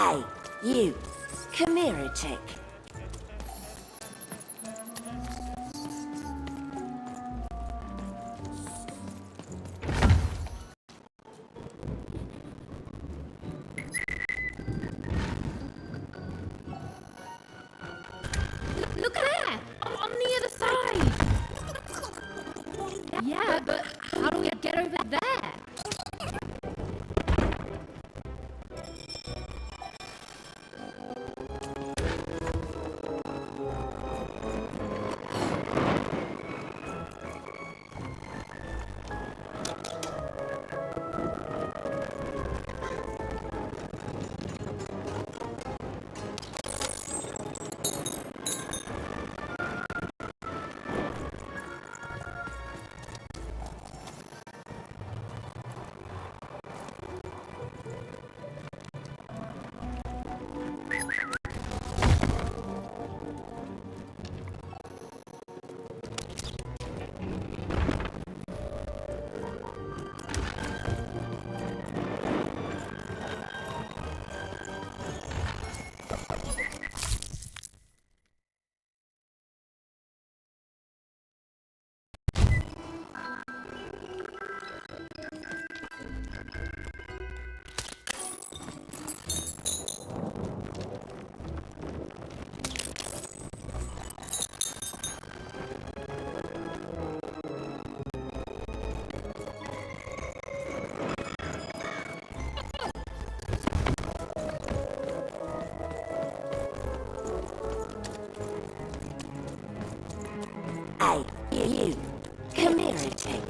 Hey, you. Come here a tick. Look there! On the other side! Yeah, but how do we get over there? Hey, you. Come here a tick.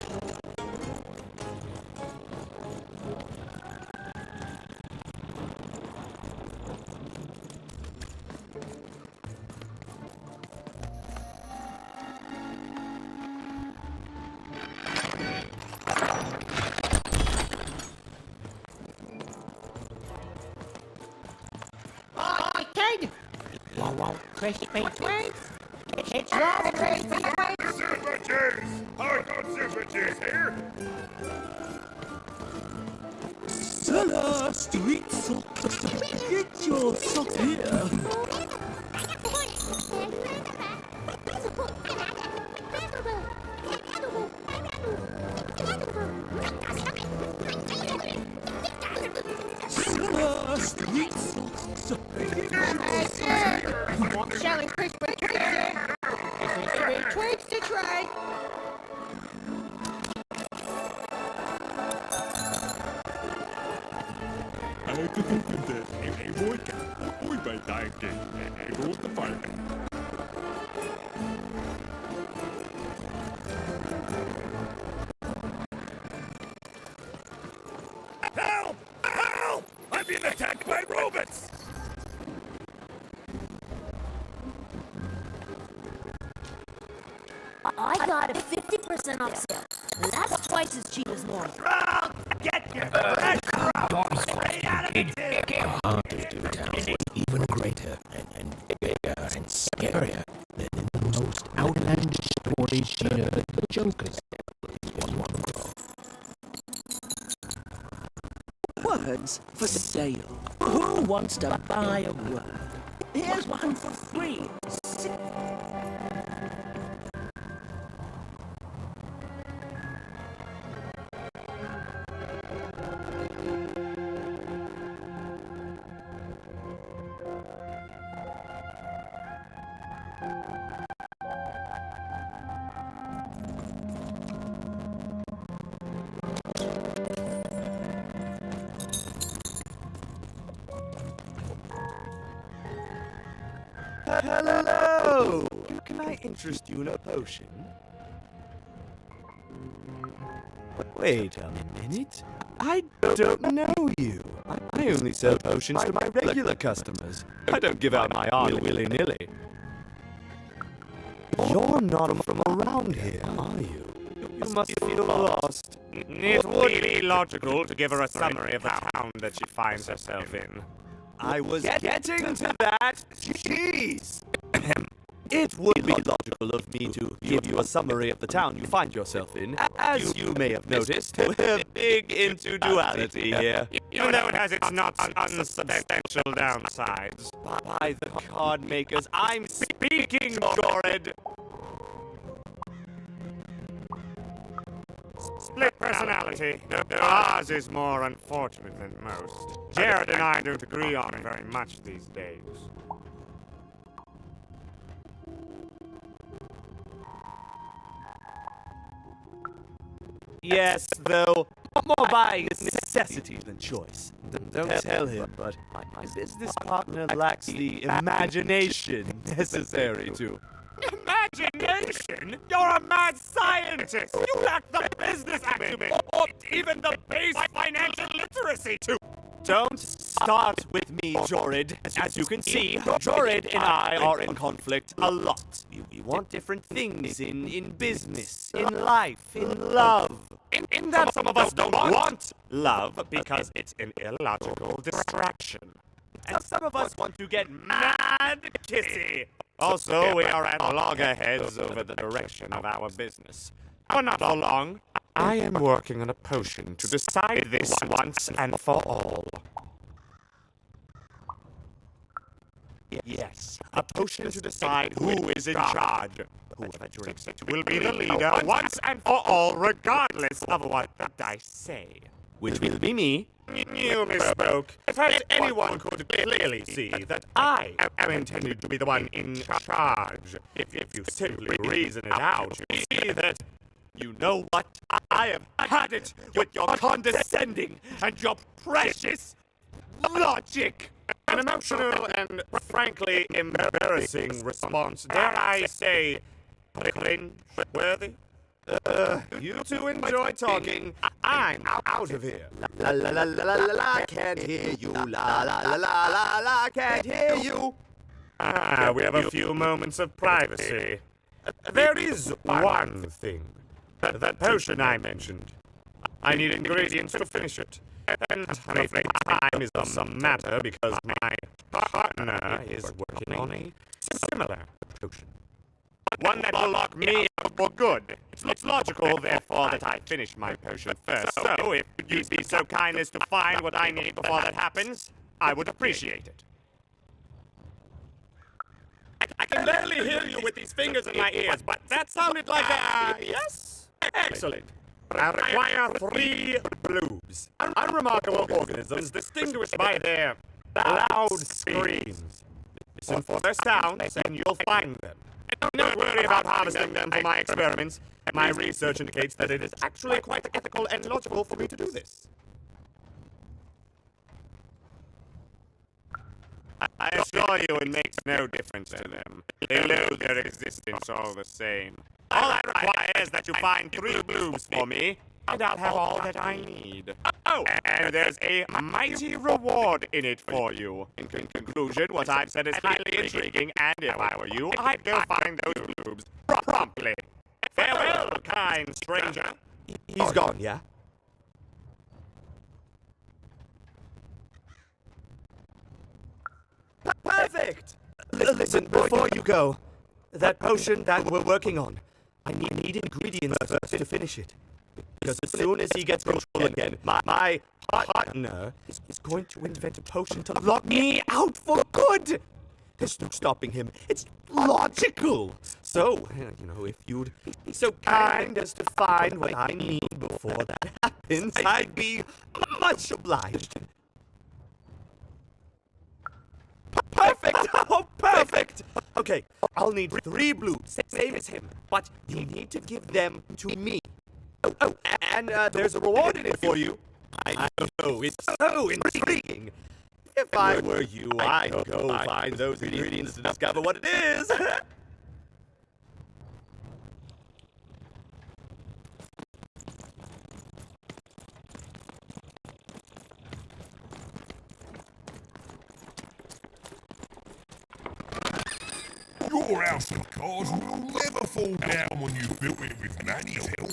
Oh, kid! Whoa, whoa, crispy twigs! It's your crispy twigs! Sandwiches! I got sandwiches here! Cellar street socks. Get your socks here. Cellar street socks. Selling crispy twigs here! Crispy twigs to try! Oj, bij dijken. En grote varken. Help! Help! I'm being attacked by robots! I got a 50% off sale. That's twice as cheap as normal. Wrong! Get your fresh robots straight out of the tube! Harder to tell, even greater and bigger and scarier than in the most outlandish stories she heard. The Joker's devil is one of. Words for sale. Who wants to buy a word? Here's one for free. Hello! Can I interest you in a potion? Wait a minute. I don't know you. I only sell potions to my regular customers. I don't give out my art willy-nilly. You're not from around here, are you? You must feel lost. It would be logical to give her a summary of the town that she finds herself in. I was getting to that. Jeez. It would be logical of me to give you a summary of the town you find yourself in. As you may have noticed, we're big into duality here. Even though it has its not unsubstantial downsides. By the card makers, I'm speaking, Jorid! Split personality. Ours is more unfortunate than most. Jared and I don't agree on it very much these days. Yes, though, more by necessity than choice. Don't tell him, but my business partner lacks the imagination necessary to. Imagination? You're a mad scientist! You lack the business acumen, or even the base financial literacy to... Don't start with me, Jorid. As you can see, Jorid and I are in conflict a lot. We want different things in business, in life, in love. In that some of us don't want love because it's an illogical distraction. And some of us want to get mad Kissy! Also, we are at loggerheads over the direction of our business. For not for long, I am working on a potion to decide this once and for all. Yes, a potion to decide who is in charge. Whoever drinks it will be the leader once and for all, regardless of what the dice say. which will be me. You misspoke. As anyone could clearly see that I am intended to be the one in charge. If you simply reason it out, you see that... You know what? I have had it with your condescending and your precious logic. An emotional and frankly embarrassing response. Dare I say, cringe-worthy? You two enjoy talking. I'm out of here. La la la la la la la, can't hear you. La la la la la la, can't hear you. We have a few moments of privacy. There is one thing. That potion I mentioned. I need ingredients to finish it. And I'm afraid time is some matter because my partner is working on a similar potion. One that will lock me out for good. It's logical, therefore, that I finish my potion first. So, if you'd be so kind as to find what I need before that happens, I would appreciate it. I can barely hear you with these fingers in my ears, but that sounded like a... yes? Excellent. I require 3 blues. Unremarkable organisms distinguished by their loud screams. Listen for their sounds and you'll find them. Don't worry about harvesting them for my experiments. My research indicates that it is actually quite ethical and logical for me to do this. I assure you it makes no difference to them. They lose their existence all the same. All I require is that you find 3 blues for me, and I'll have all that I need. Oh, and there's a mighty reward in it for you. In conclusion, what I've said is highly intriguing, and if I were you, I'd go find those blues promptly. Farewell, kind stranger. He's gone, yeah? Perfect! Listen, before you go, that potion that we're working on, I need ingredients first to finish it. Because as soon as he gets control again, my partner is going to invent a potion to lock me out for good! There's no stopping him. It's logical! So, if you'd be so kind as to find what I need before that happens, I'd be much obliged. Perfect! Oh, perfect! Okay, I'll need 3 blues, same as him, but you need to give them to me. Oh, and there's a reward in it for you. I know, it's so intriguing. If I were you, I'd go find those ingredients to discover what it is. Your house of cards will never fall down when you built it with Manny's help.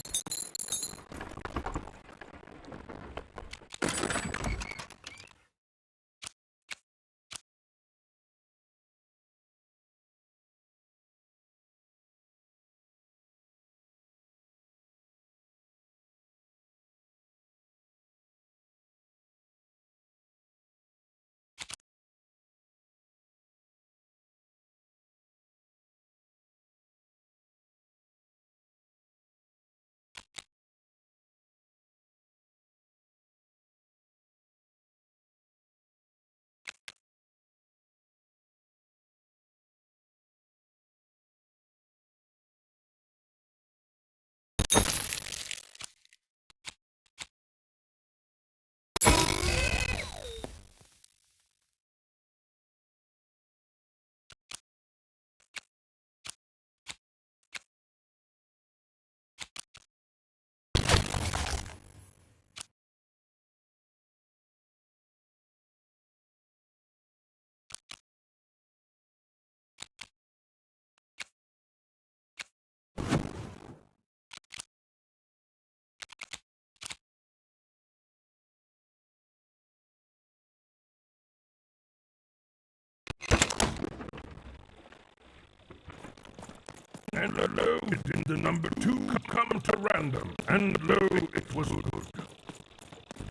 And lo, did the number 2 come to random, and lo, it was good.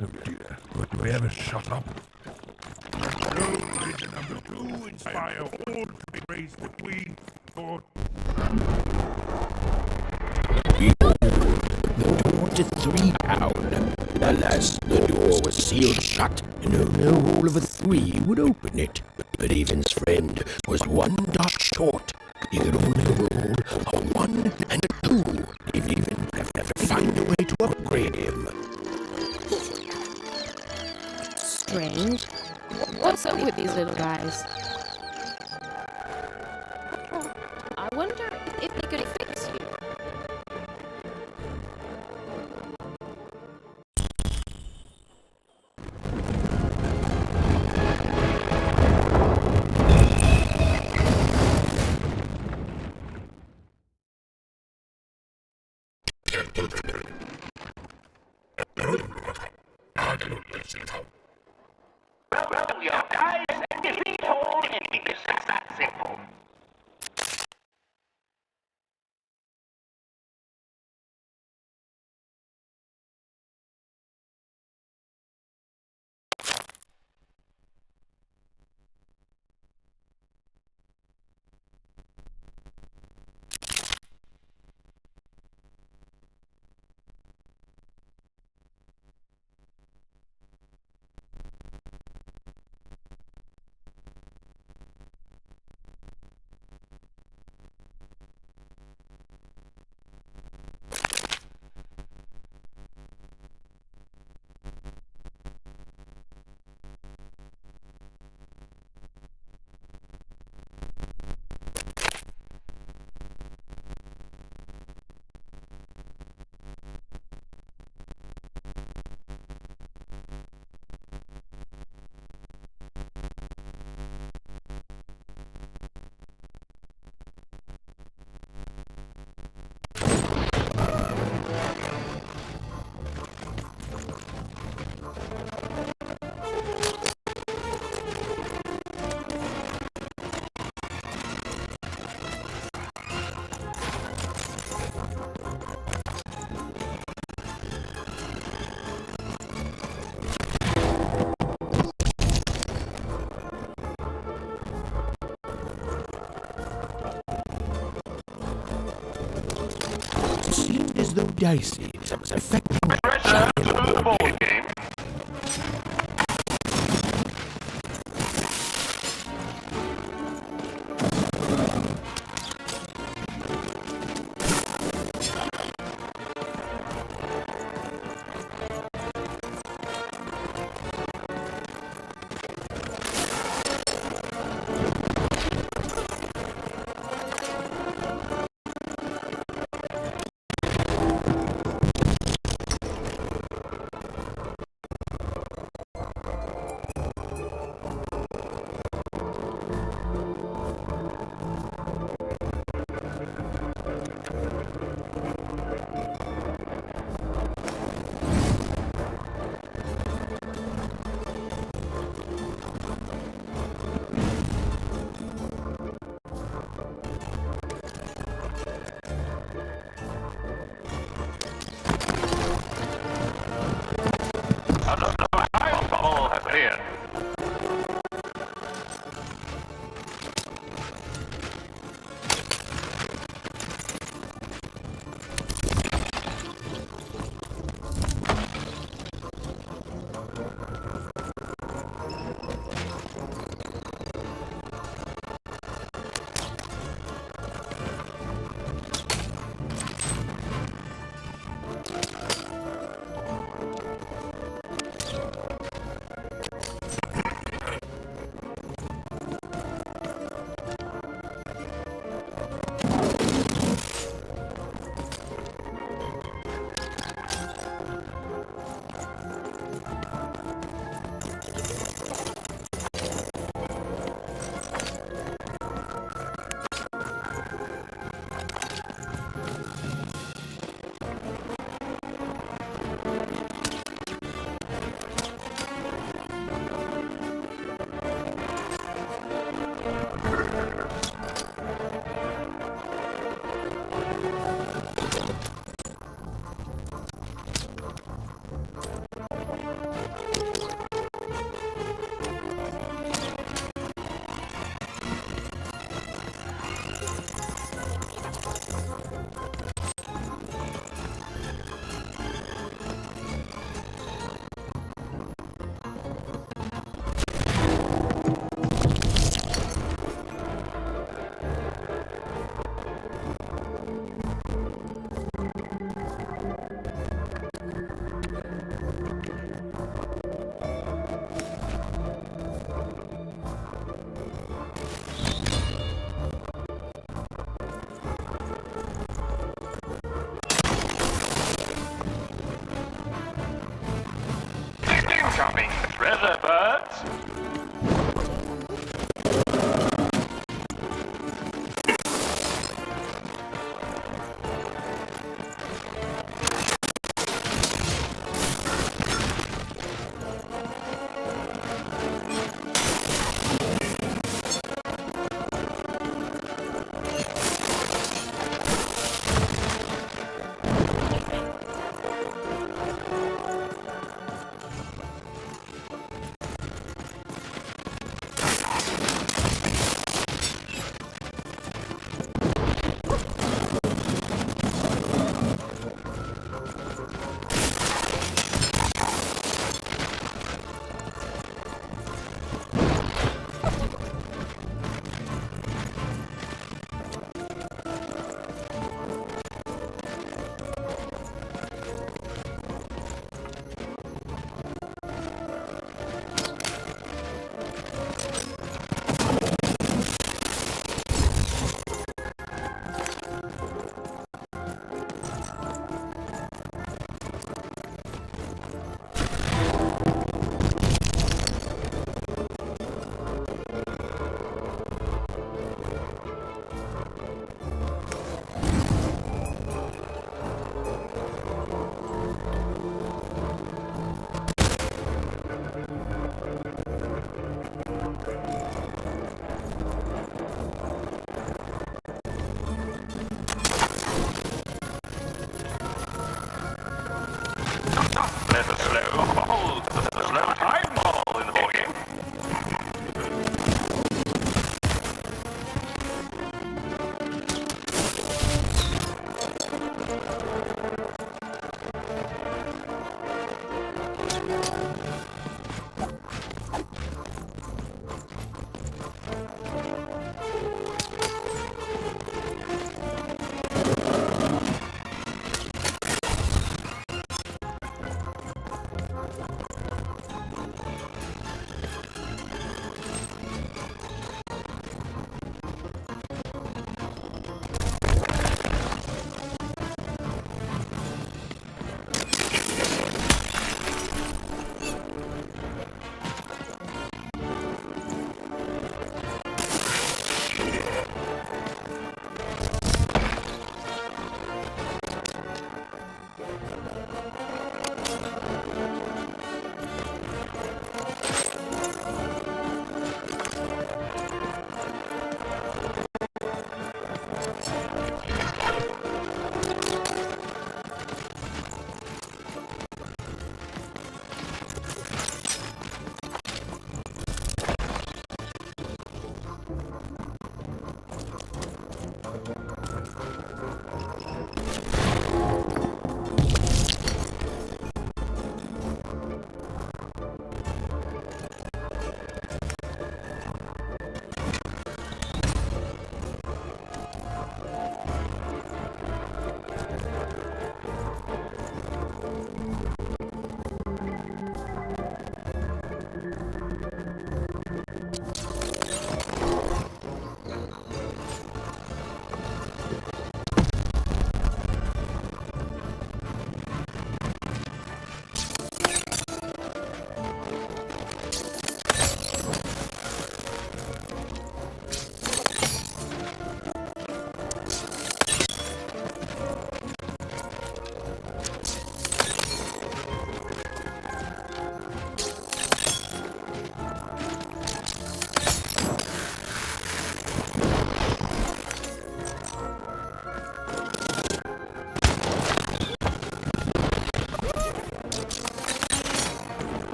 Oh dear, do I ever shut up? Lo, did the number 2 inspire all to praise the Queen for... The door to 3 down. Alas, the door was sealed shut, and no roll of a 3 would open it. But Even's friend was 1 dot short. He could only roll a 1 and a 2. He'd even have to find a way to upgrade him. Strange. What's up with these little guys? I wonder if they could fix you. Well, you guys, defeat all enemies. It's that simple. It seemed as though Dicey was affecting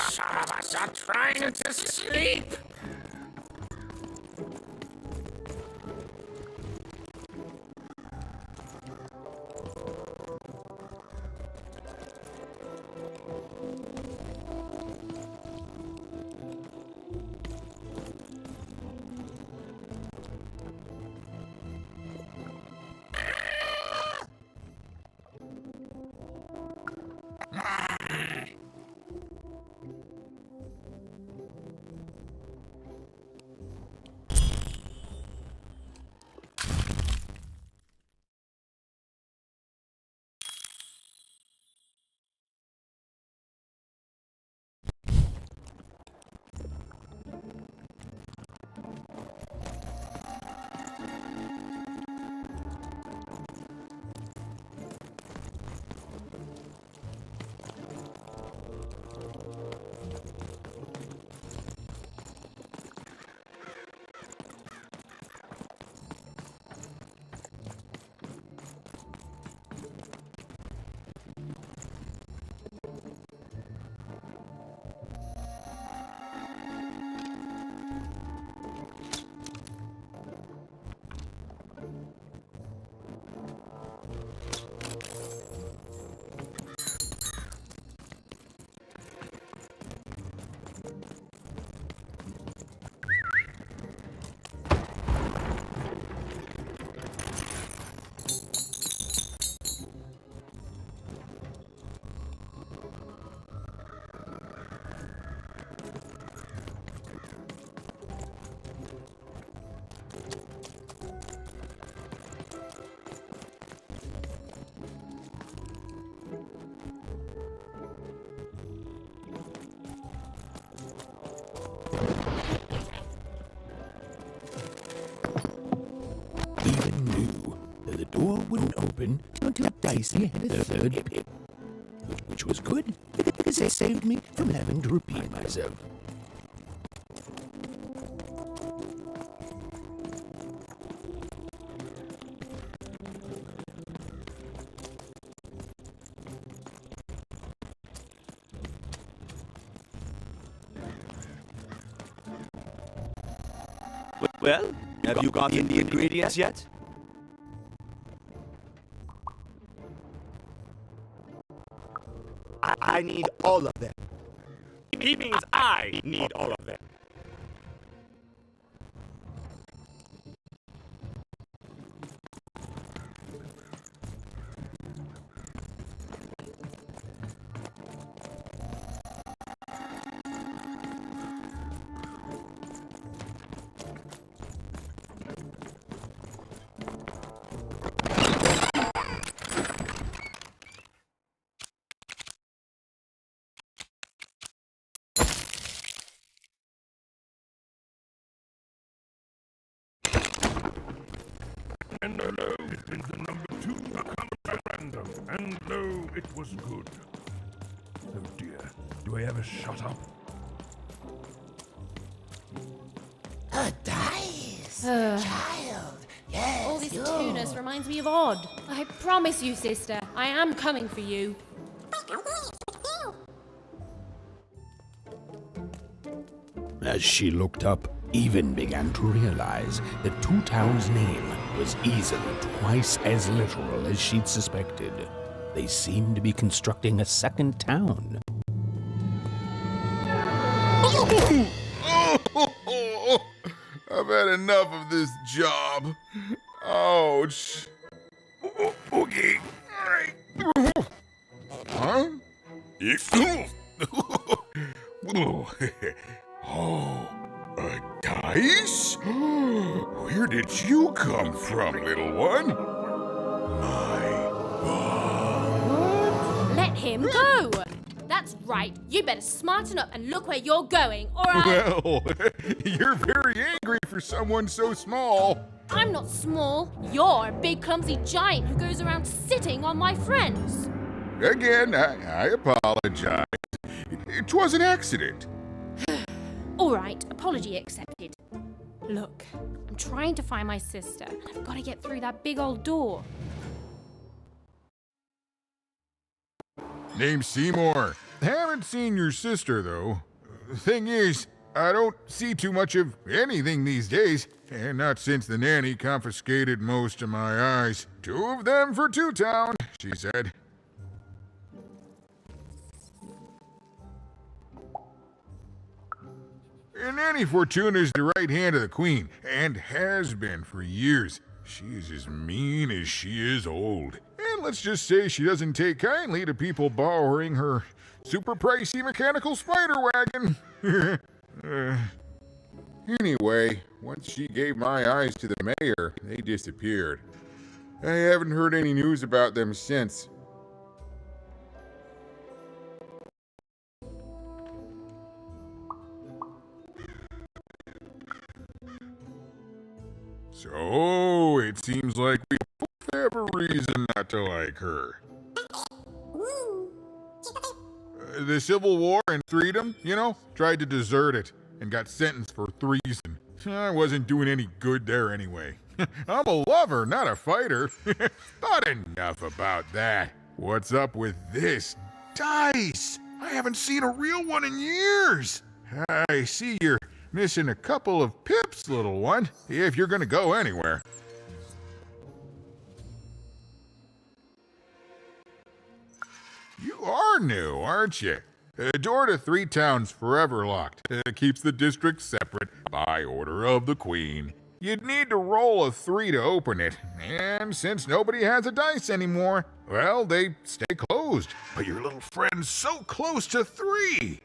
Some of us are trying to sleep. Even knew that the door wouldn't open until Dicey had a third hit, which was good because it saved me from having to repeat myself. Well, have you gotten the ingredients yet? I need all of them. He means I need all of them. And lo, the number 2 come at random, and lo, it was good. Oh dear, do I ever shut up? A dice! Child! Yes, All this tunus reminds me of Odd. I promise you, sister, I am coming for you. As she looked up, Even began to realize that Two Town's name was easily twice as literal as she'd suspected. They seemed to be constructing a second town. I've had enough of this job. Ouch. Okay. All right. Huh? Oh, a dice? Where did you come from, little one? My God. Let him go! That's right. You better smarten up and look where you're going, or Well, you're very angry for someone so small. I'm not small. You're a big, clumsy giant who goes around sitting on my friends. Again, I apologize. It was an accident. All right, apology accepted. Look, I'm trying to find my sister. I've got to get through that big old door. Name's Seymour. haven't seen your sister, though. Thing is, I don't see too much of anything these days, and not since the nanny confiscated most of my eyes. 2 of them for Two Town, she said. And Nanny Fortuna's the right hand of the Queen, and has been for years. She's as mean as she is old. And let's just say she doesn't take kindly to people borrowing her super pricey mechanical spider wagon. Anyway, once she gave my eyes to the mayor, they disappeared. I haven't heard any news about them since. So, it seems like we both have a reason not to like her. The Civil War and freedom, tried to desert it and got sentenced for treason. I wasn't doing any good there anyway. I'm a lover, not a fighter. But enough about that. What's up with this dice? I haven't seen a real one in years. I see you're missing a couple of pips, little one, if you're gonna go anywhere. You are new, aren't you? Door to Three Town's forever locked. Keeps the district separate by order of the Queen. You'd need to roll a 3 to open it, and since nobody has a dice anymore, well, they stay closed. But your little friend's so close to 3.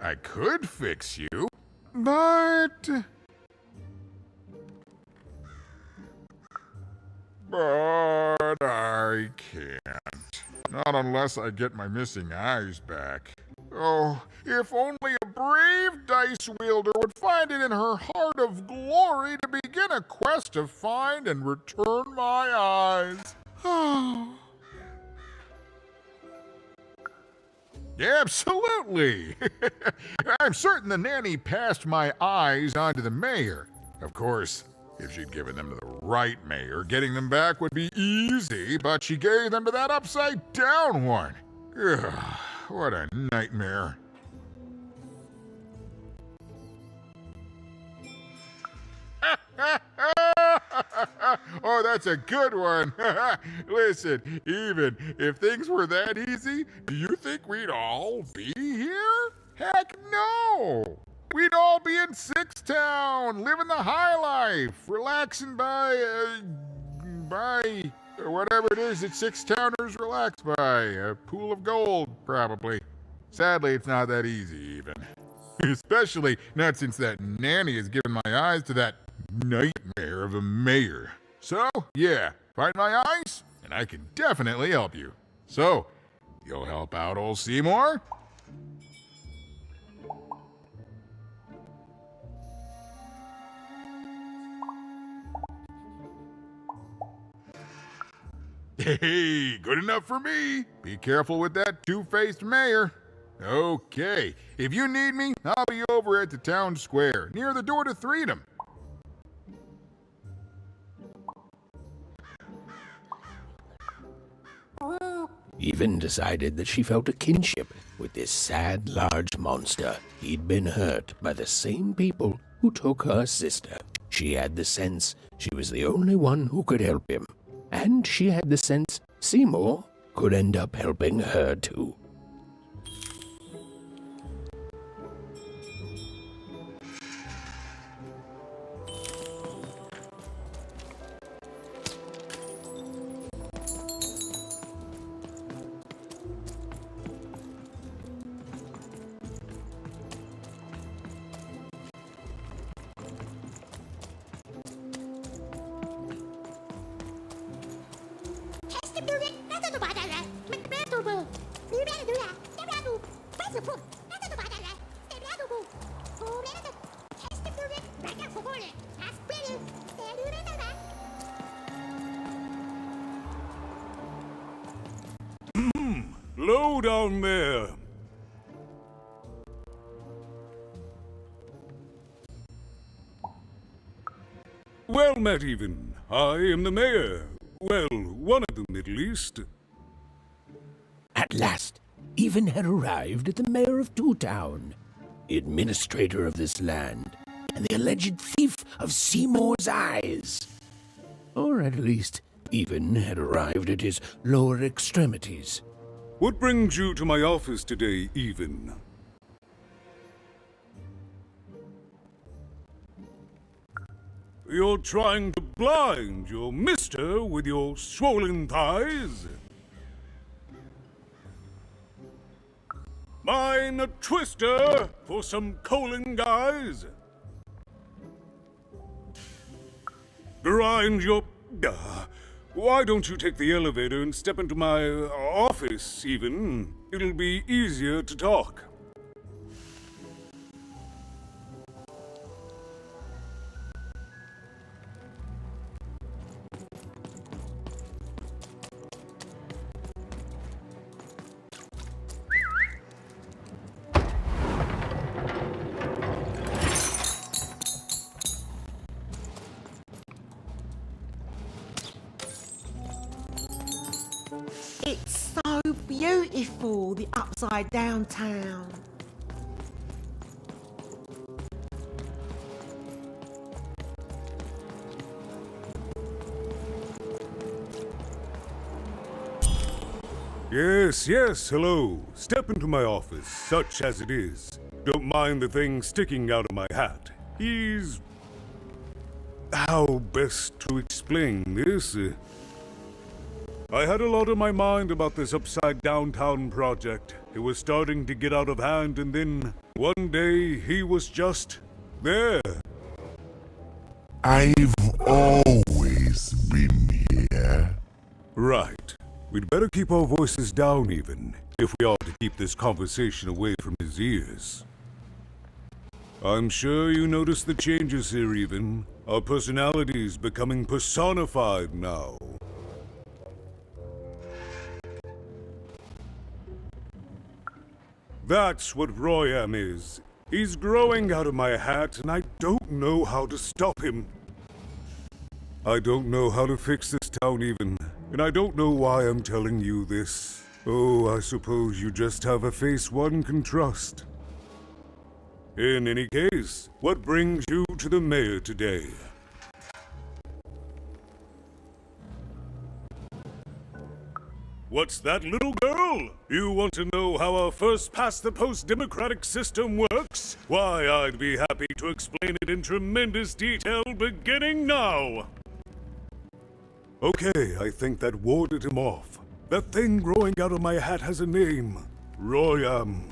I could fix you, but I can't. Not unless I get my missing eyes back. Oh, if only a brave dice wielder would find it in her heart of glory to begin a quest to find and return my eyes. Absolutely! I'm certain the nanny passed my eyes on to the mayor. Of course, if she'd given them to the right mayor, getting them back would be easy, but she gave them to that upside-down one. Ugh, what a nightmare. Oh, that's a good one. Listen, even if things were that easy, do you think we'd all be here? Heck no! We'd all be in Sixtown, living the high life, relaxing by whatever it is that Sixtowners relax by. A pool of gold, probably. Sadly, it's not that easy, even. Especially not since that nanny has given my eyes to that nightmare of a mayor. So, yeah, find my eyes, and I can definitely help you. So, you'll help out old Seymour? Hey, good enough for me. Be careful with that two-faced mayor. Okay, if you need me, I'll be over at the town square, near the door to Freedom. Even decided that she felt a kinship with this sad, large monster. He'd been hurt by the same people who took her sister. She had the sense she was the only one who could help him. And she had the sense Seymour could end up helping her too. Low down there. Well met, even. I am the mayor. Well, one of them at least. At last, even had arrived at the mayor of Two Town, the administrator of this land, and the alleged thief of Seymour's eyes. Or at least, even had arrived at his lower extremities. What brings you to my office today, Even? You're trying to blind your mister with your swollen thighs? Mine a twister for some colon guys? Grind your... why don't you take the elevator and step into my office, Even? It'll be easier to talk. It's so beautiful, the upside down town. Yes, hello. Step into my office, such as it is. Don't mind the thing sticking out of my hat. He's... how best to explain this? I had a lot on my mind about this upside downtown project. It was starting to get out of hand, and then one day he was just there. I've always been here. Right. We'd better keep our voices down, Even, if we are to keep this conversation away from his ears. I'm sure you noticed the changes here, Even. Our personalities becoming personified now. That's what Royam is. He's growing out of my hat, and I don't know how to stop him. I don't know how to fix this town, Even, and I don't know why I'm telling you this. Oh, I suppose you just have a face one can trust. In any case, what brings you to the mayor today? What's that, little girl? You want to know how our first-past-the-post democratic system works? Why, I'd be happy to explain it in tremendous detail beginning now. Okay, I think that warded him off. That thing growing out of my hat has a name. Royam.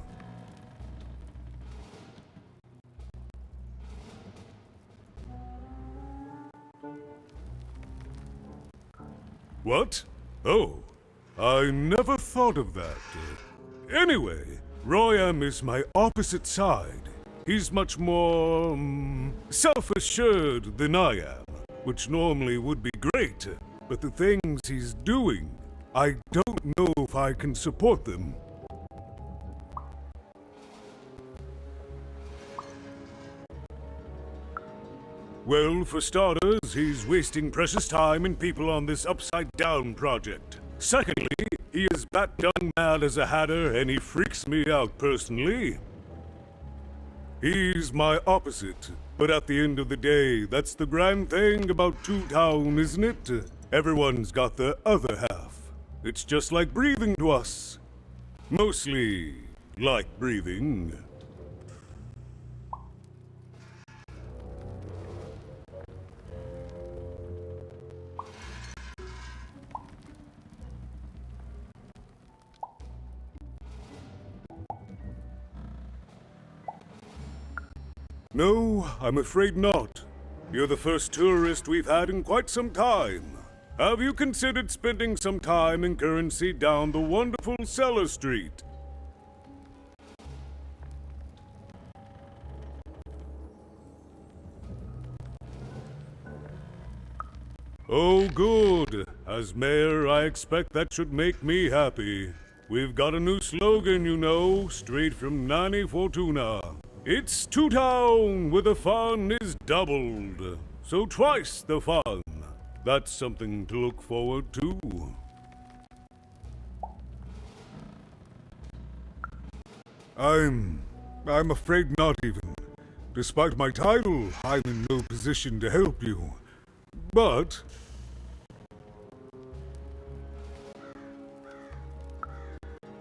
What? Oh, I never thought of that. Anyway, Royam is my opposite side. He's much more, self-assured than I am, which normally would be great, but the things he's doing, I don't know if I can support them. Well, for starters, he's wasting precious time and people on this upside-down project. Secondly, he is bat-dung mad as a hatter, and he freaks me out personally. He's my opposite, but at the end of the day, that's the grand thing about Two Town, isn't it? Everyone's got the other half. It's just like breathing to us. Mostly like breathing. No, I'm afraid not. You're the first tourist we've had in quite some time. Have you considered spending some time in currency down the wonderful Cellar Street? Oh, good. As mayor, I expect that should make me happy. We've got a new slogan, you know, straight from Nani Fortuna. It's Two Town, where the fun is doubled. So twice the fun. That's something to look forward to. I'm afraid not even. Despite my title, I'm in no position to help you. But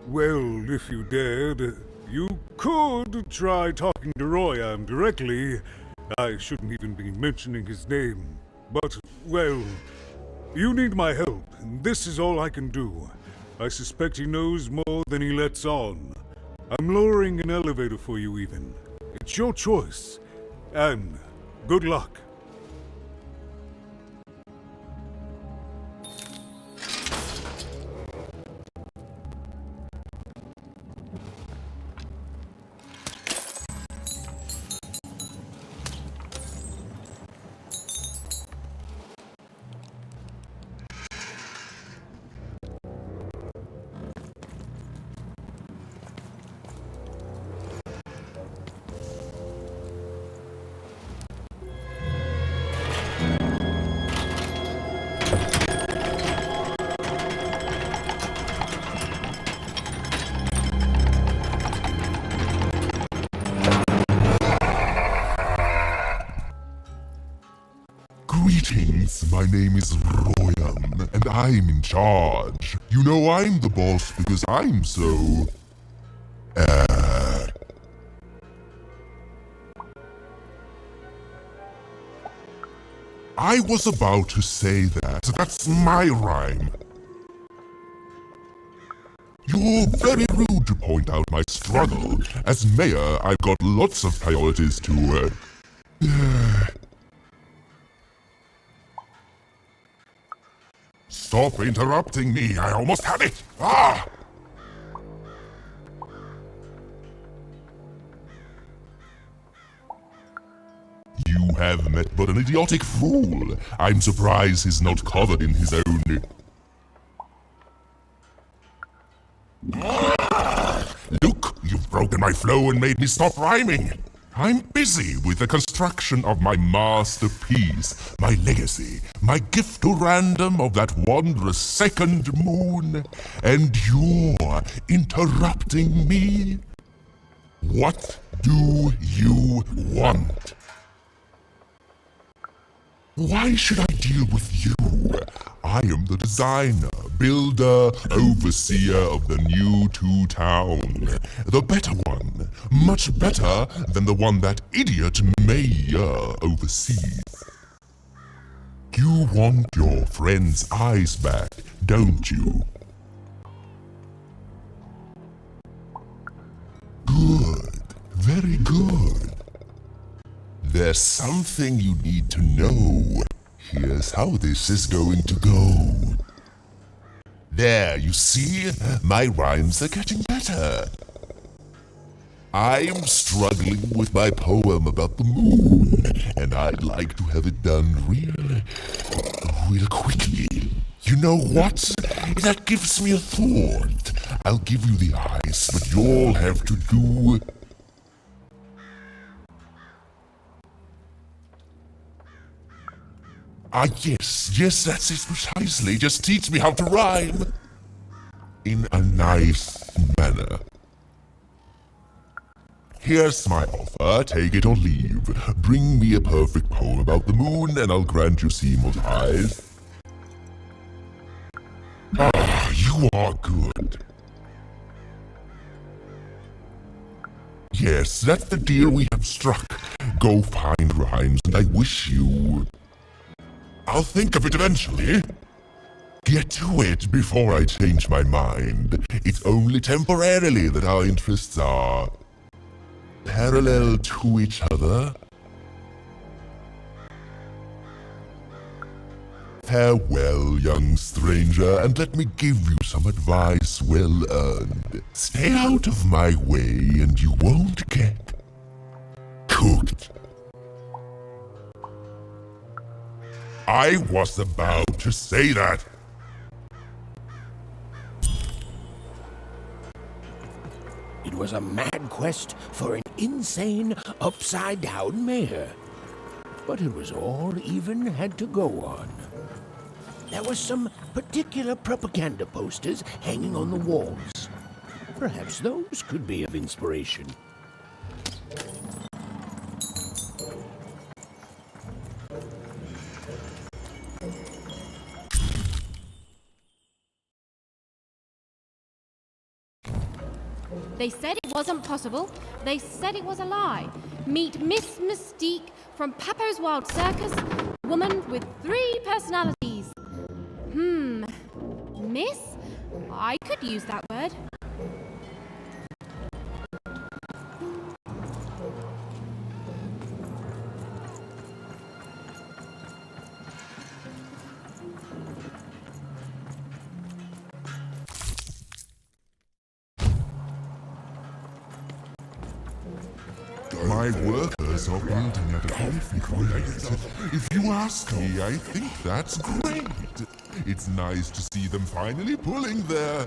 well, if you dared, you could try talking to Royam directly. I shouldn't even be mentioning his name. But, well, you need my help, and this is all I can do. I suspect he knows more than he lets on. I'm lowering an elevator for you even. It's your choice. And good luck. Greetings, my name is Royam, and I'm in charge. You know I'm the boss because I'm so... I was about to say that. That's my rhyme. You're very rude to point out my struggle. As mayor, I've got lots of priorities to, Stop interrupting me, I almost had it! Ah! You have met but an idiotic fool. I'm surprised he's not covered in his own... Look, you've broken my flow and made me stop rhyming. I'm busy with the construction of my masterpiece, my legacy, my gift to random of that wondrous second moon, and you're interrupting me? What do you want? Why should I deal with you? I am the designer, builder, overseer of the new town. The better one. Much better than the one that idiot mayor oversees. You want your friend's eyes back, don't you? Good. Very good. There's something you need to know. Here's how this is going to go. There, you see? My rhymes are getting better. I'm struggling with my poem about the moon, and I'd like to have it done real quickly. You know what? That gives me a thought. I'll give you the eyes, but you'll have to do... yes, that's it precisely. Just teach me how to rhyme. In a nice manner. Here's my offer, take it or leave. Bring me a perfect poem about the moon and I'll grant you Seymour's eyes. Ah, you are good. Yes, that's the deal we have struck. Go find rhymes and I wish you... I'll think of it eventually. Get to it before I change my mind. It's only temporarily that our interests are parallel to each other. Farewell, young stranger, and let me give you some advice well earned. Stay out of my way and you won't get cooked. I was about to say that. It was a mad quest for an insane, upside-down mayor. But it was all even had to go on. There were some particular propaganda posters hanging on the walls. Perhaps those could be of inspiration. They said it wasn't possible. They said it was a lie. Meet Miss Mystique from Papo's Wild Circus, woman with 3 personalities. Miss? I could use that word. My workers are building at a conflict rate. If you ask me, I think that's great. It's nice to see them finally pulling their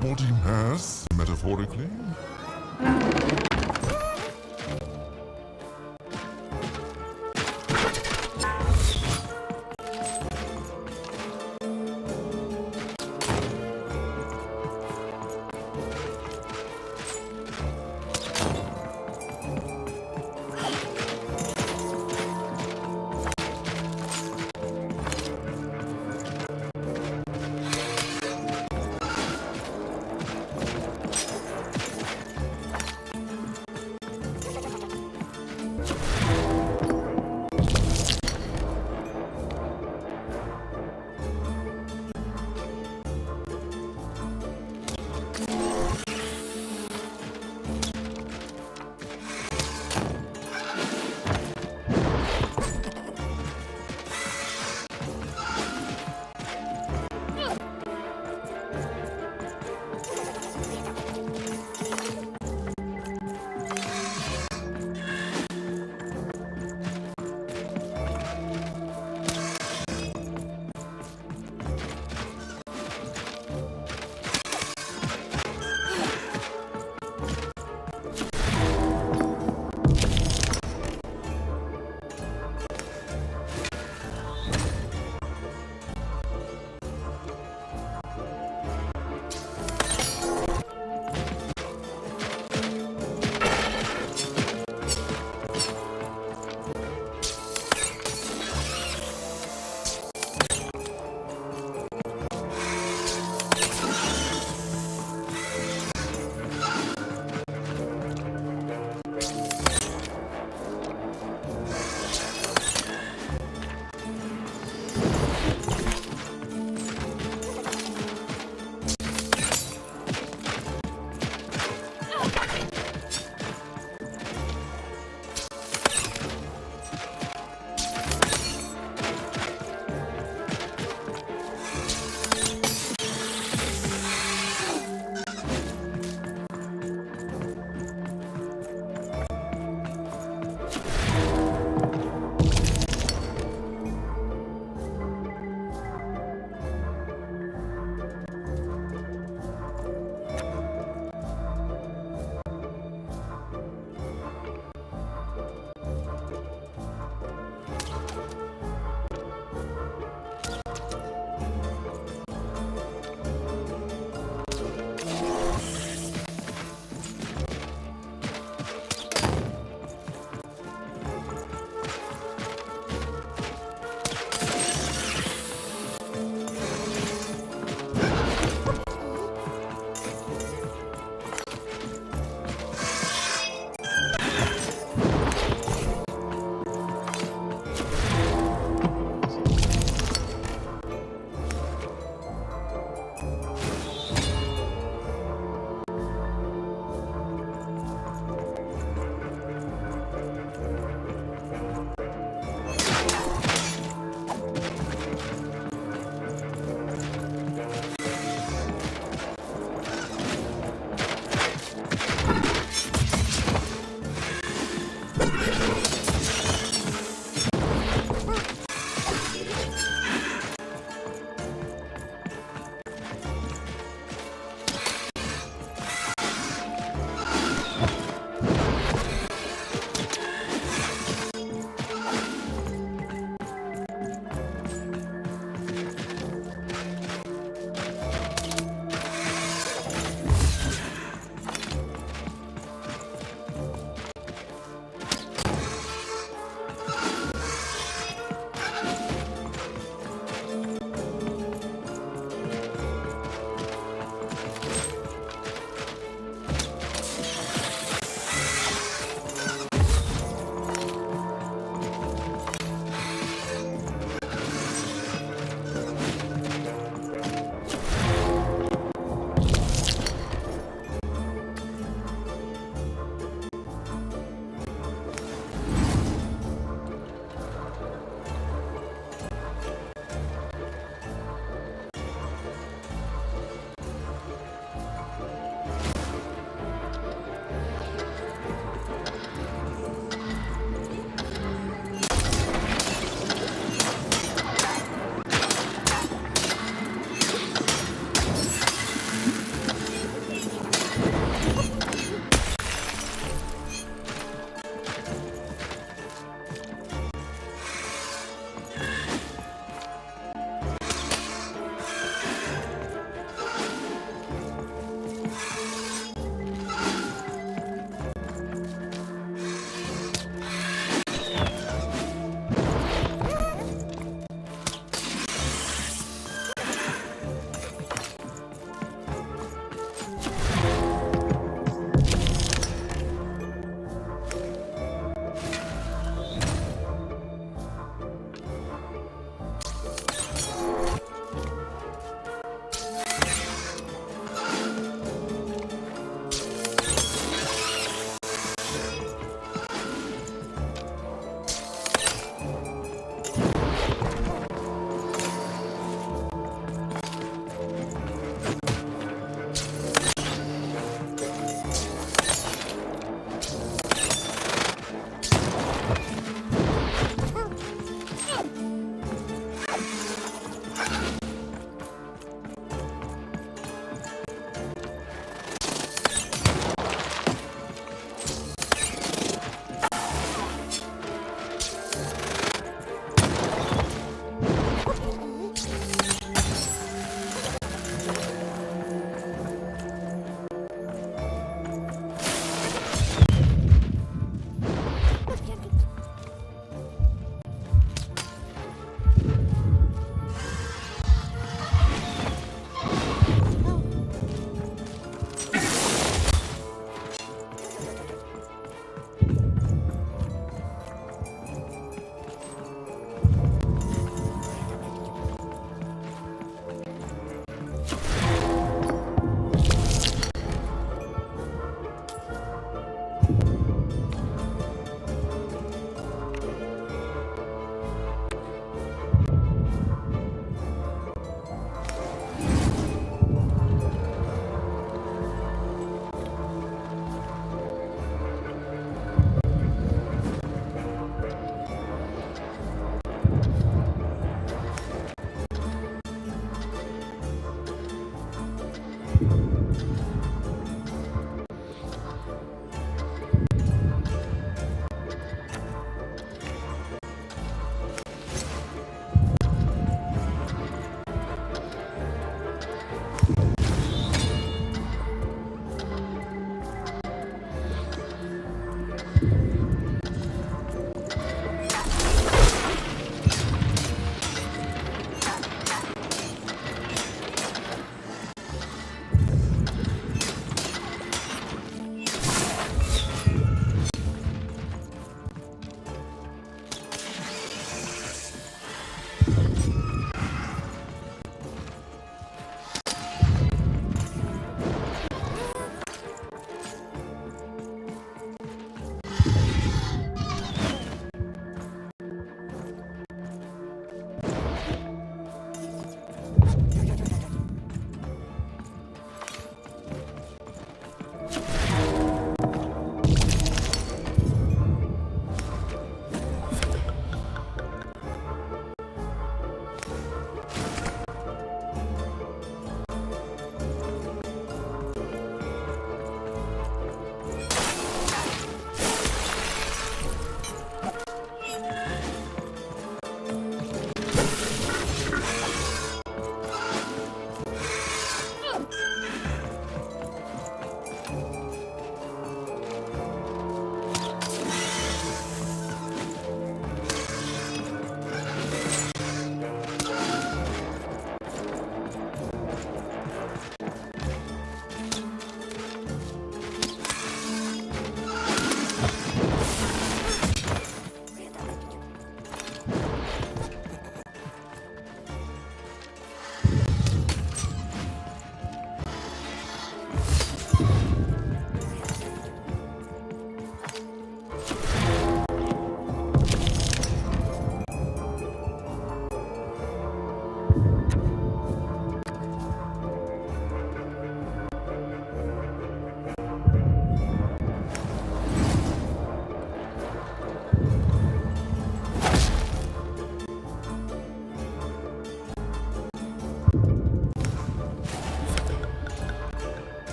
body mass, metaphorically.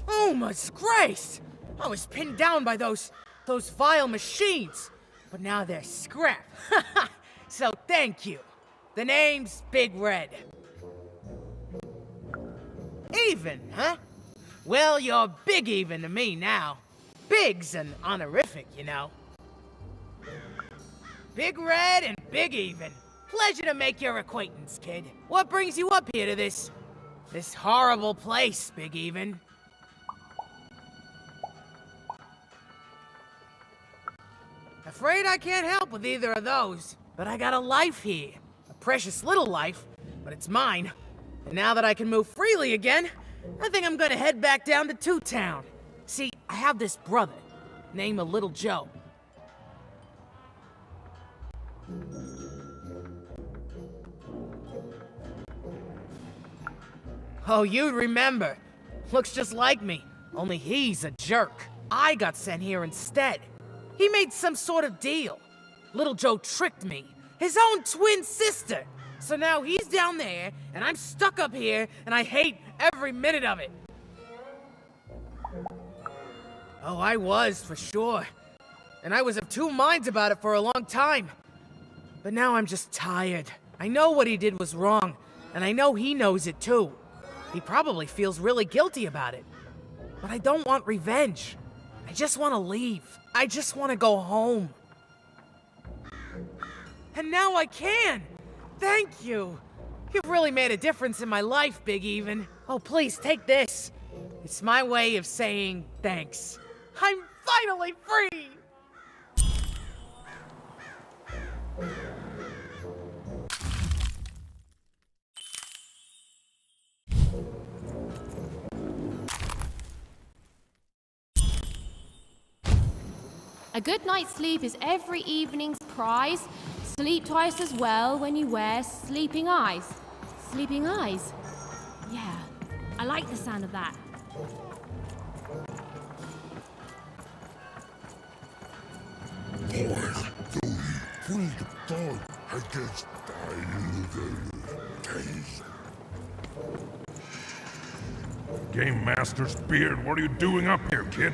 Oh, my disgrace! I was pinned down by those vile machines, but now they're scrap. So thank you. The name's Big Red. Even, huh? Well, you're Big Even to me now. Big's an honorific, you know. Big Red and Big Even. Pleasure to make your acquaintance, kid. What brings you up here to this horrible place, Big Even? Afraid I can't help with either of those, but I got a life here. A precious little life, but it's mine. And now that I can move freely again, I think I'm gonna head back down to Two Town. See, I have this brother, named Little Joe. Oh, you'd remember. Looks just like me, only he's a jerk. I got sent here instead. He made some sort of deal. Little Joe tricked me, his own twin sister. So now he's down there, and I'm stuck up here, and I hate every minute of it. Oh, I was, for sure. And I was of two minds about it for a long time. But now I'm just tired. I know what he did was wrong, and I know he knows it too. He probably feels really guilty about it. But I don't want revenge. I just want to leave. I just want to go home. And now I can! Thank you! You've really made a difference in my life, Big Even. Oh, please, take this. It's my way of saying thanks. I'm finally free! A good night's sleep is every evening's prize. Sleep twice as well when you wear sleeping eyes. Sleeping eyes? Yeah, I like the sound of that. Game Master's beard, what are you doing up here, kid?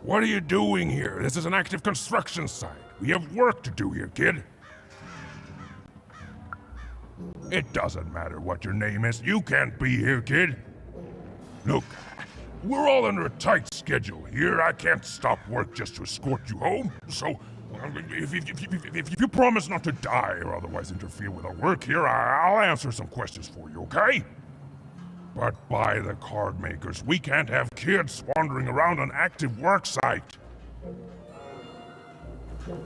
What are you doing here? This is an active construction site. We have work to do here, kid. It doesn't matter what your name is. You can't be here, kid. Look, we're all under a tight schedule here. I can't stop work just to escort you home. So, if you promise not to die or otherwise interfere with our work here, I'll answer some questions for you, okay? But by the card makers, we can't have kids wandering around an active work site.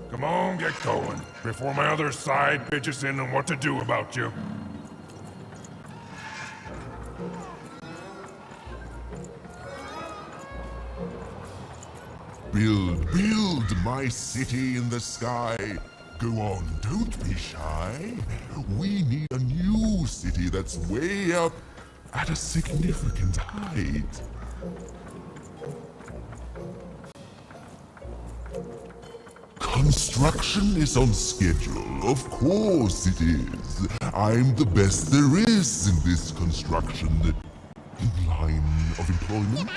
Come on, get going, before my other side pitches in on what to do about you. Build my city in the sky. Go on, don't be shy. We need a new city that's way up at a significant height. Construction is on schedule. Of course it is. I'm the best there is in this construction line of employment.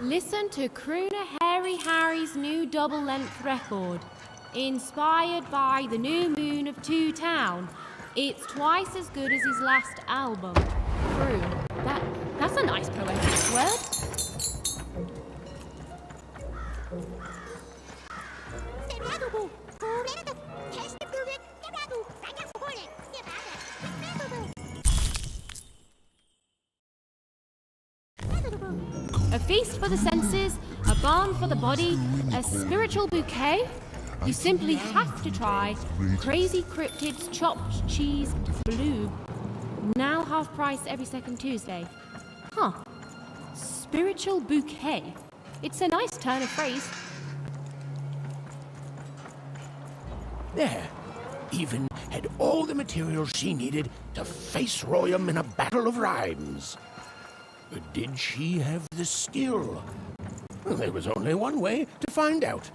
Listen to crooner Hairy Harry's new double-length record. Inspired by the new moon of Two Town. It's twice as good as his last album. Croon. That's a nice poetic word. A feast for the senses, a balm for the body, a spiritual bouquet. You simply have to try Crazy Cryptid's chopped cheese blue. Now half price every second Tuesday. Huh. Spiritual bouquet. It's a nice turn of phrase. There. Even had all the materials she needed to face Royam in a battle of rhymes. But did she have the skill? Well, there was only one way to find out.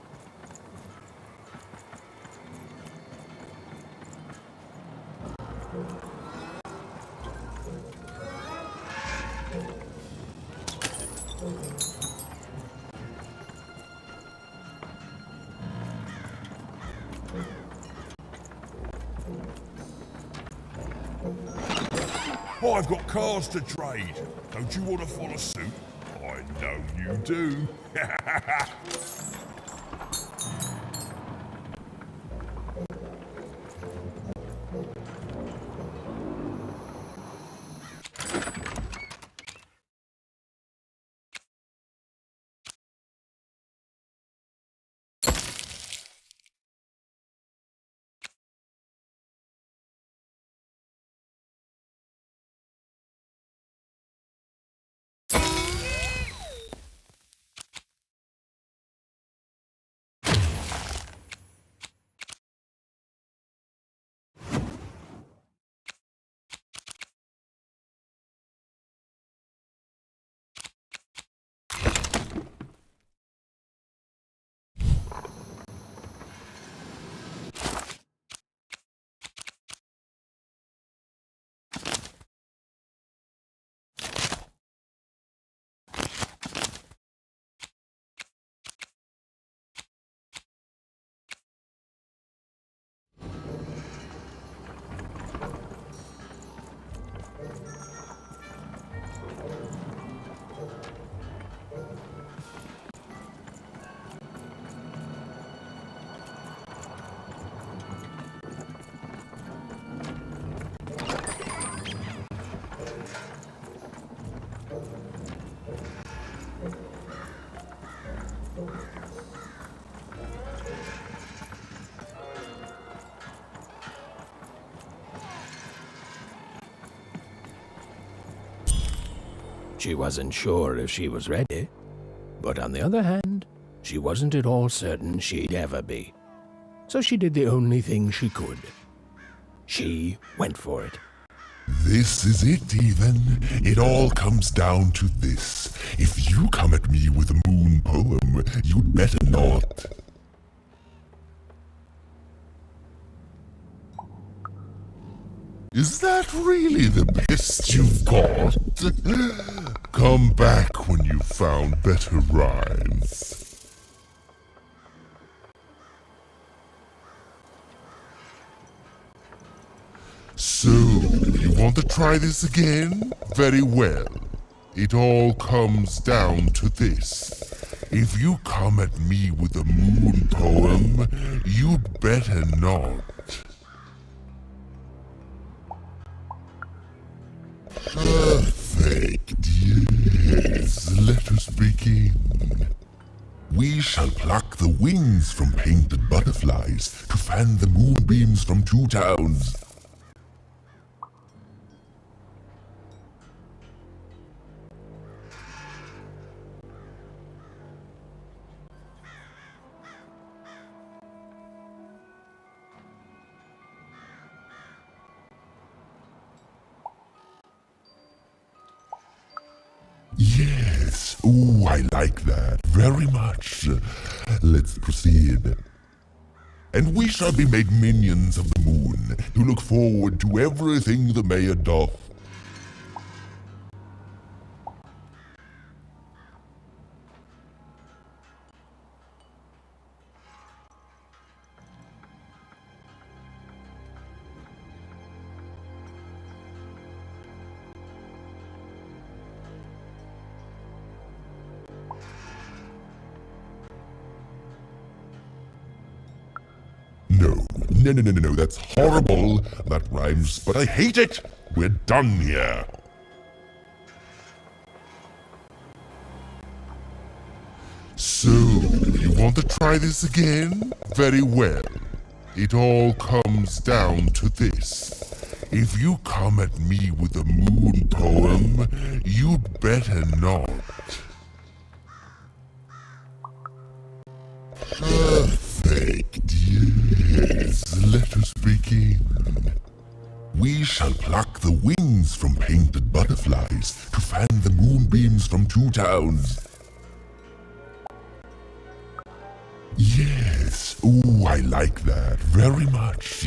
I've got cars to trade. Don't you want to follow suit? I know you do. She wasn't sure if she was ready, but on the other hand, she wasn't at all certain she'd ever be. So she did the only thing she could. She went for it. This is it, even. It all comes down to this. If you come at me with a moon poem, you'd better not. Is that really the best you've got? Come back when you've found better rhymes. So, you want to try this again? Very well. It all comes down to this. If you come at me with a moon poem, you'd better not. Perfect, yes. Let us begin. We shall pluck the wings from painted butterflies to fan the moonbeams from two towns. Yes. Ooh, I like that very much. Let's proceed. And we shall be made minions of the moon, to look forward to everything the mayor doth. No, that's horrible. That rhymes, but I hate it. We're done here. So, you want to try this again? Very well. It all comes down to this. If you come at me with a moon poem, you'd better not. Perfect, yes. Let us begin. We shall pluck the wings from painted butterflies to fan the moonbeams from 2 towns. Yes, ooh, I like that very much.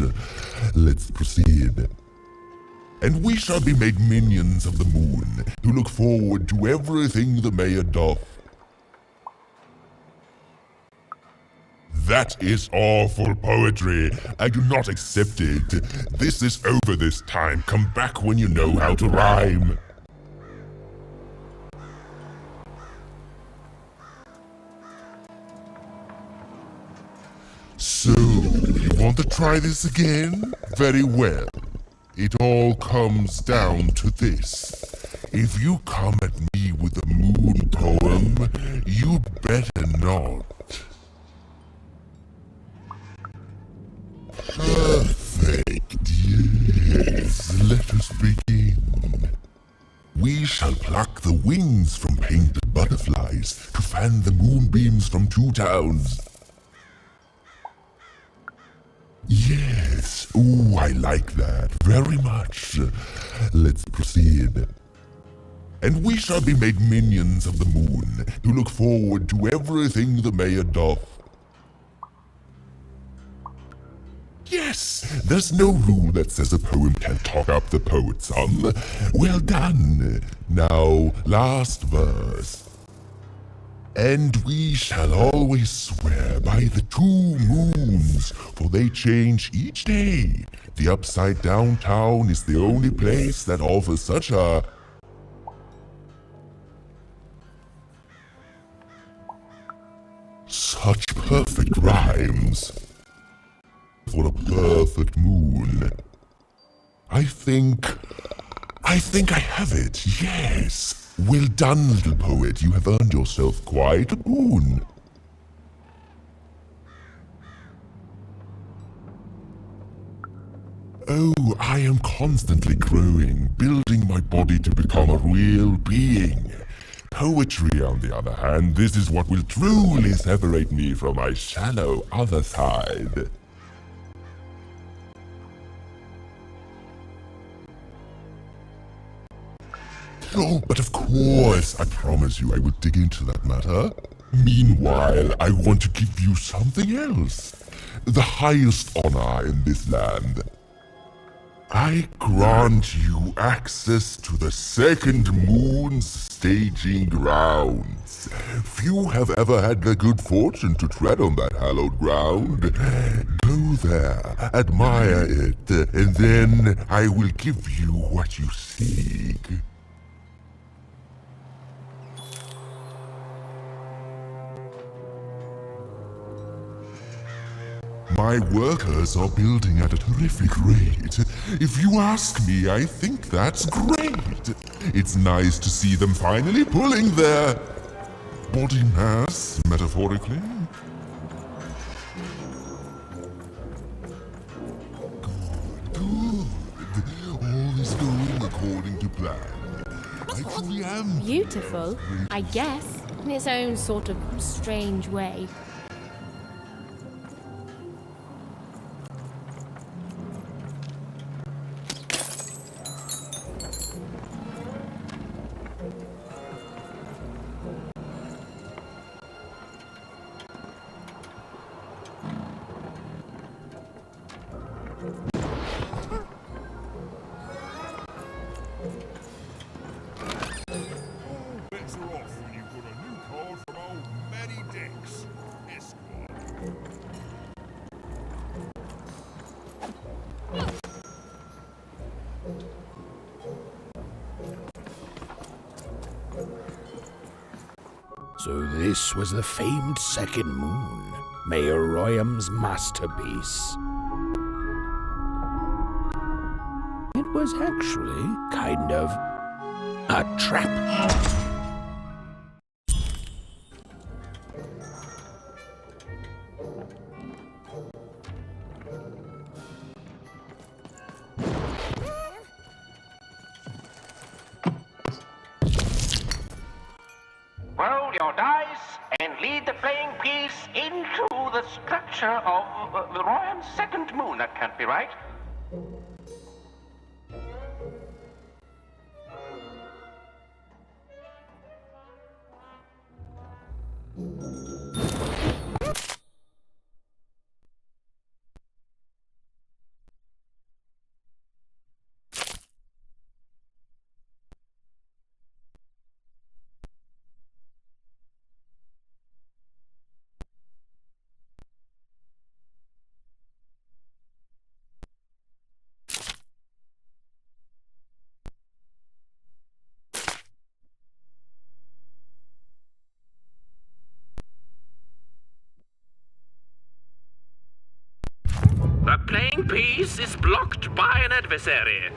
Let's proceed. And we shall be made minions of the moon to look forward to everything the mayor doth. That is awful poetry. I do not accept it. This is over this time. Come back when you know how to rhyme. So, you want to try this again? Very well. It all comes down to this. If you come at me with a moon poem, you'd better not. Perfect, yes. Let us begin. We shall pluck the wings from painted butterflies to fan the moonbeams from 2 towns. Yes, ooh, I like that very much. Let's proceed. And we shall be made minions of the moon to look forward to everything the mayor doth. Yes, there's no rule that says a poem can't talk up the poet's son. Well done. Now, last verse. And we shall always swear by the 2 moons, for they change each day. The upside down town is the only place that offers such a... such perfect rhymes. For a perfect moon. I think I have it, yes. Well done, little poet. You have earned yourself quite a boon. Oh, I am constantly growing, building my body to become a real being. Poetry, on the other hand, this is what will truly separate me from my shallow other side. Oh, but of course, I promise you I will dig into that matter. Meanwhile, I want to give you something else. The highest honor in this land. I grant you access to the second moon's staging grounds. Few have ever had the good fortune to tread on that hallowed ground. Go there, admire it, and then I will give you what you seek. My workers are building at a terrific rate. If you ask me, I think that's great. It's nice to see them finally pulling their body mass, metaphorically. Good. All is going according to plan. I truly am Beautiful, I guess, in its own sort of strange way. So this was the famed second moon, Mayor Royham's masterpiece. It was actually kind of a trap. your dice and lead the playing piece into the structure of the Royan's second moon. That can't be right. The playing piece is blocked by an adversary.